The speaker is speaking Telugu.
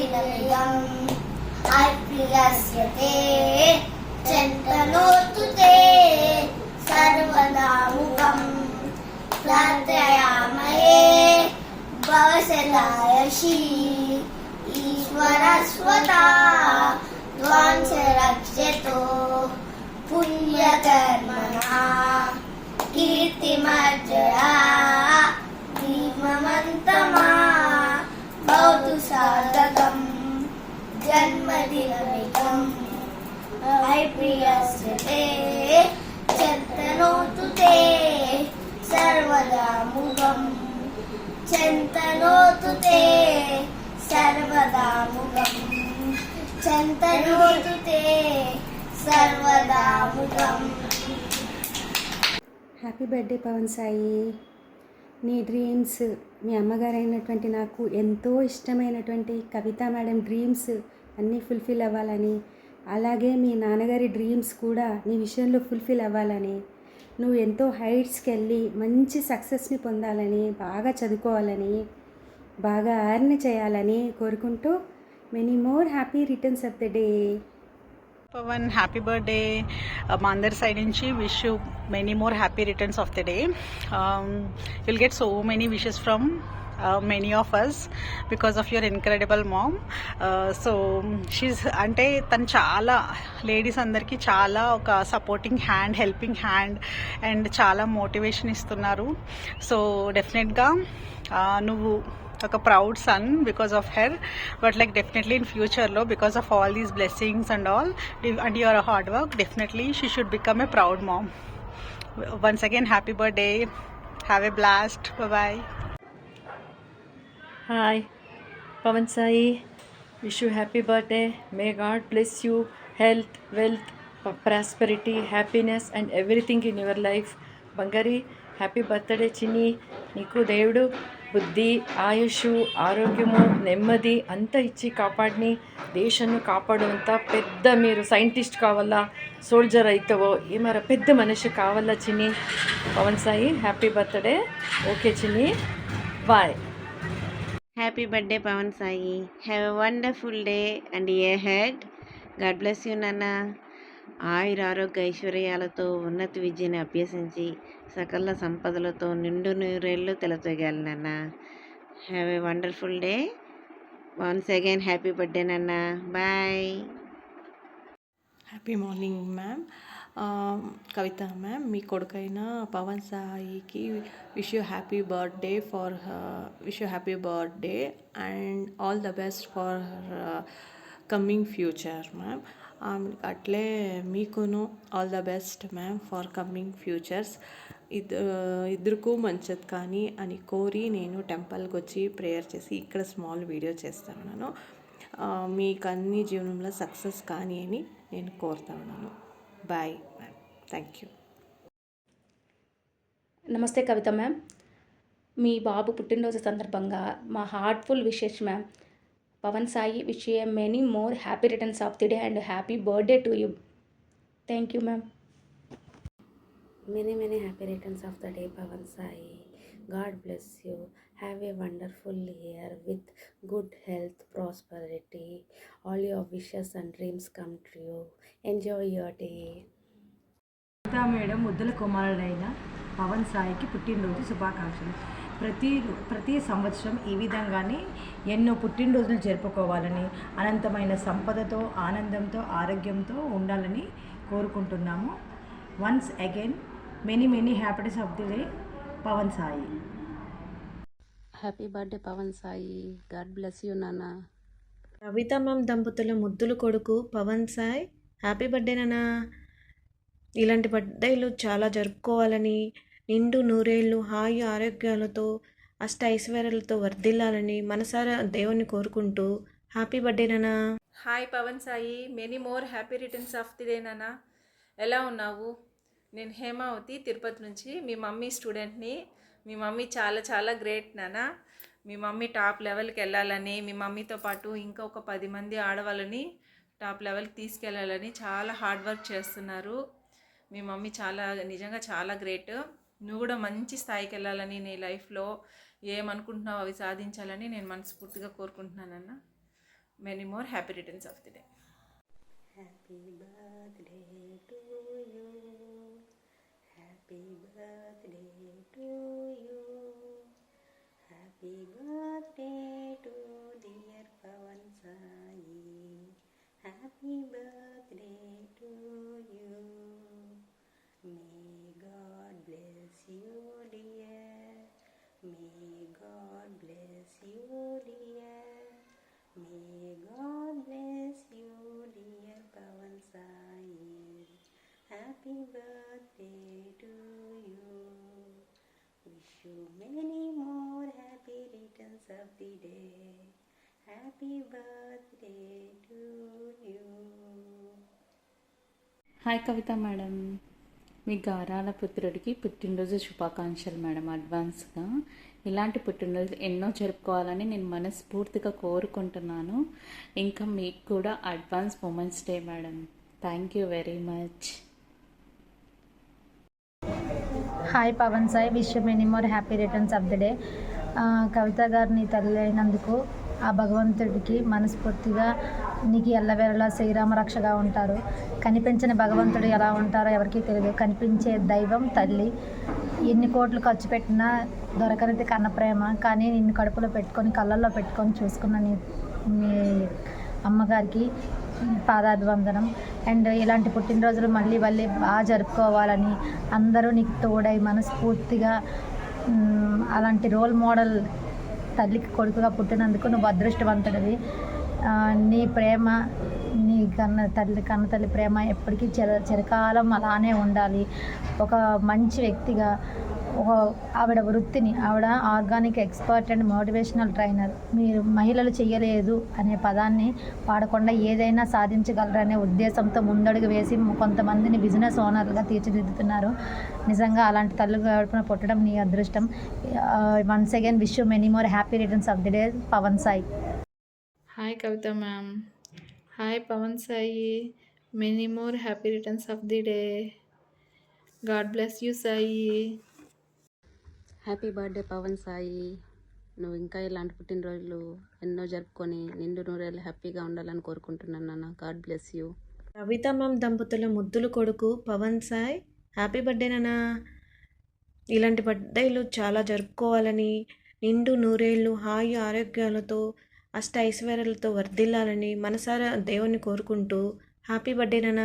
जन्मदिनमिदम् प्रियस्यते चैतन्योऽस्तु ते सर्वदा मुखम् प्रार्थयामहे भवसदायशी ईश्वरस्वता त्वां च रक्षतु पुण्यकर्मणा कीर्तिमर्जया धीममन्तमा भवतु सार्थकम् जन्मदिनमिदम् प्रियस्य ते चिन्तनोतु ते सर्वदा मुखम् चिन्तनोतु ते सर्वदा मुखम् चिन्तनोतु ते सर्वदा मुखम्. Happy birthday Pavan Sai. నీ డ్రీమ్స్ మీ అమ్మగారైనటువంటి నాకు ఎంతో ఇష్టమైనటువంటి కవిత మేడం డ్రీమ్స్ అన్నీ ఫుల్ఫిల్ అవ్వాలని, అలాగే మీ నాన్నగారి డ్రీమ్స్ కూడా నీ విషయంలో ఫుల్ఫిల్ అవ్వాలని, నువ్వు ఎంతో హైట్స్కి వెళ్ళి మంచి సక్సెస్ని పొందాలని, బాగా చదువుకోవాలని, బాగా ఎర్న్ చేయాలని కోరుకుంటూ many more happy returns of the day. Pavan, happy birthday. మా అందరి సైడ్ నుంచి wish you many more happy returns of the day. You'll get so many wishes from many of us because of your incredible mom. So she's అంటే తను చాలా లేడీస్ అందరికీ చాలా ఒక supporting hand, helping hand and చాలా మోటివేషన్ ఇస్తున్నారు. సో డెఫినెట్గా నువ్వు ఒక proud son because of her, but like definitely in ఫ్యూచర్లో because of all these blessings and all and your hard work definitely she should become a proud mom. Once again happy birthday, have a blast, bye. Hi, Pavan Sai. Wish you happy birthday. May God bless you, health, wealth, prosperity, happiness and everything in your life. Bangari, happy birthday చిన్ని. నీకు దేవుడు బుద్ధి, ఆయుష్, ఆరోగ్యము, నెమ్మది అంతా ఇచ్చి కాపాడిని, దేశాన్ని కాపాడుంత పెద్ద మీరు సైంటిస్ట్ కావాలా, సోల్జర్ అవుతావో, ఏమారా పెద్ద మనిషి కావాలా చిన్ని. Pavan Sai happy birthday. Okay చిన్ని, bye. Happy birthday Pavan Sai. Have a wonderful day and year ahead. God bless you Nana. ఆయురారోగ్య ఐశ్వర్యాలతో ఉన్నత విద్యను అభ్యసించి సకల సంపదలతో నిండు నూరేళ్ళు తెలతోగాలి నాన్న. Have a wonderful day. Once again happy birthday నాన్న. Bye. Happy morning ma'am. Kavitha ma'am, మీ కొడుకైన పవన్ సాయికి wish you happy birthday and all the best for coming future ma'am. అట్లే మీకును all the best ma'am for coming futures. ఇద్దరికూ మంచిది కానీ అని కోరి నేను టెంపుల్కి వచ్చి ప్రేయర్ చేసి ఇక్కడ స్మాల్ వీడియో చేస్తున్నాను. మీకు అన్ని జీవనంలో సక్సెస్ కానీ అని నేను కోరుతున్నాను. Bye ma'am, thank you. నమస్తే కవిత మ్యామ్. మీ బాబు పుట్టినరోజు సందర్భంగా మా heartful wishes ma'am. Pavan Sai wish you many more happy returns of the day and happy birthday to you. Thank you ma'am. Many happy returns of the day, Pavan Sai. God bless you. Have a wonderful year with good health, prosperity. All your wishes and dreams come true. Enjoy your day. Geetha madam ముద్దుల కుమారుడైన పవన్ సాయికి పుట్టినరోజు శుభాకాంక్షలు. ప్రతి సంవత్సరం ఈ విధంగానే ఎన్నో పుట్టినరోజులు జరుపుకోవాలని, అనంతమైన సంపదతో, ఆనందంతో, ఆరోగ్యంతో ఉండాలని కోరుకుంటున్నాము. Once again many happiness of the day Pavan Sai. Happy birthday Pavan Sai. God bless you నాన్న. కవిత మ్యామ్ దంపతుల ముద్దుల కొడుకు పవన్ సాయి హ్యాపీ బర్త్డే నాన్న. ఇలాంటి బర్త్డేలు చాలా జరుపుకోవాలని, నిండు నూరేళ్ళు హాయి ఆరోగ్యాలతో అష్ట ఐశ్వర్యాలతో వర్ధిల్లాలని మనసారా దేవుని కోరుకుంటూ హ్యాపీ బర్త్డే నాన్న. Hi Pavan Sai, many more happy returns of the day నాన్న. ఎలా ఉన్నావు? నేను హేమావతి, తిరుపతి నుంచి మీ మమ్మీ స్టూడెంట్ని. మీ మమ్మీ చాలా గ్రేట్ నాన్న. మీ మమ్మీ టాప్ లెవెల్కి వెళ్ళాలని, మీ మమ్మీతో పాటు ఇంకా ఒక 10 మంది ఆడవాళ్ళని టాప్ లెవెల్కి తీసుకెళ్ళాలని చాలా హార్డ్ వర్క్ చేస్తున్నారు. మీ మమ్మీ నిజంగా చాలా గ్రేట్. నువ్వు కూడా మంచి స్థాయికి వెళ్ళాలని, నీ లైఫ్లో ఏమనుకుంటున్నావు అవి సాధించాలని నేను మనస్ఫూర్తిగా కోరుకుంటున్నానన్న. Many more happy returns of the day. Happy birthday to you, happy birthday to you, happy birthday to dear Pavan Sai, happy birthday to you. May God bless you dear, may God bless you dear, may God bless you dear Pawan Sai, happy birthday to you, wish you many more happy returns of the day, happy birthday to you. Hi Kavitha madam, మీ గారాల పుత్రుడికి పుట్టినరోజు శుభాకాంక్షలు మేడం అడ్వాన్స్గా. ఇలాంటి పుట్టినరోజు ఎన్నో జరుపుకోవాలని నేను మనస్ఫూర్తిగా కోరుకుంటున్నాను. ఇంకా మీకు కూడా advance women's day madam. Thank you very much. Hi Pavan Sai, wish many more happy returns of the day. Kavitha గారిని తల్లి అయినందుకు ఆ భగవంతుడికి మనస్ఫూర్తిగా నీకు ఎల్లవేళలా శ్రీరామ రక్షగా ఉంటారు. కనిపించని భగవంతుడు ఎలా ఉంటారో ఎవరికీ తెలియదు. కనిపించే దైవం తల్లి. ఎన్ని కోట్లు ఖర్చు పెట్టినా దొరకనిది కన్న ప్రేమ. కానీ నిన్ను కడుపులో పెట్టుకొని కళ్ళల్లో పెట్టుకొని చూసుకున్న మీ అమ్మగారికి పాదాభివందనం. అండ్ ఇలాంటి పుట్టినరోజులు మళ్ళీ మళ్ళీ బాగా జరుపుకోవాలని అందరూ నీకు తోడై మనస్ఫూర్తిగా అలాంటి రోల్ మోడల్ తల్లికి కొడుకుగా పుట్టినందుకు నువ్వు అదృష్టవంతుడివి. నీ ప్రేమ, నీ కన్న తల్లి ప్రేమ ఎప్పటికీ చిరకాలం అలానే ఉండాలి. ఒక మంచి వ్యక్తిగా ఆవిడ వృత్తిని, ఆవిడ organic expert and motivational trainer. మీరు మహిళలు చేయలేదు అనే పదాన్ని వాడకుండా ఏదైనా సాధించగలరనే ఉద్దేశంతో ముందడుగు వేసి కొంతమందిని బిజినెస్ ఓనర్లుగా తీర్చిదిద్దుతున్నారు. నిజంగా అలాంటి తల్లి గడుపున పుట్టడం నీ అదృష్టం. Once again wish you many more happy returns of the day Pavan Sai. Hi Kavitha ma'am, hi Pavan Sai, many more happy returns of the day. God bless you Sai. Happy birthday Pavan Sai. నువ్వు ఇంకా ఇలాంటి పుట్టినరోజులు ఎన్నో జరుపుకొని నిండు నూరేళ్ళు హ్యాపీగా ఉండాలని కోరుకుంటున్నాను నాన్న. God bless you. Kavitha ma'am దంపతుల ముద్దుల కొడుకు పవన్ సాయి, హ్యాపీ బర్త్డే నాన్న. ఇలాంటి బర్త్డేలు చాలా జరుపుకోవాలని, నిండు నూరేళ్ళు హాయి ఆరోగ్యాలతో అష్ట ఐశ్వర్యాలతో వర్ధిల్లాలని మనసారా దేవుణ్ణి కోరుకుంటూ హ్యాపీ బర్త్డే నాన్న.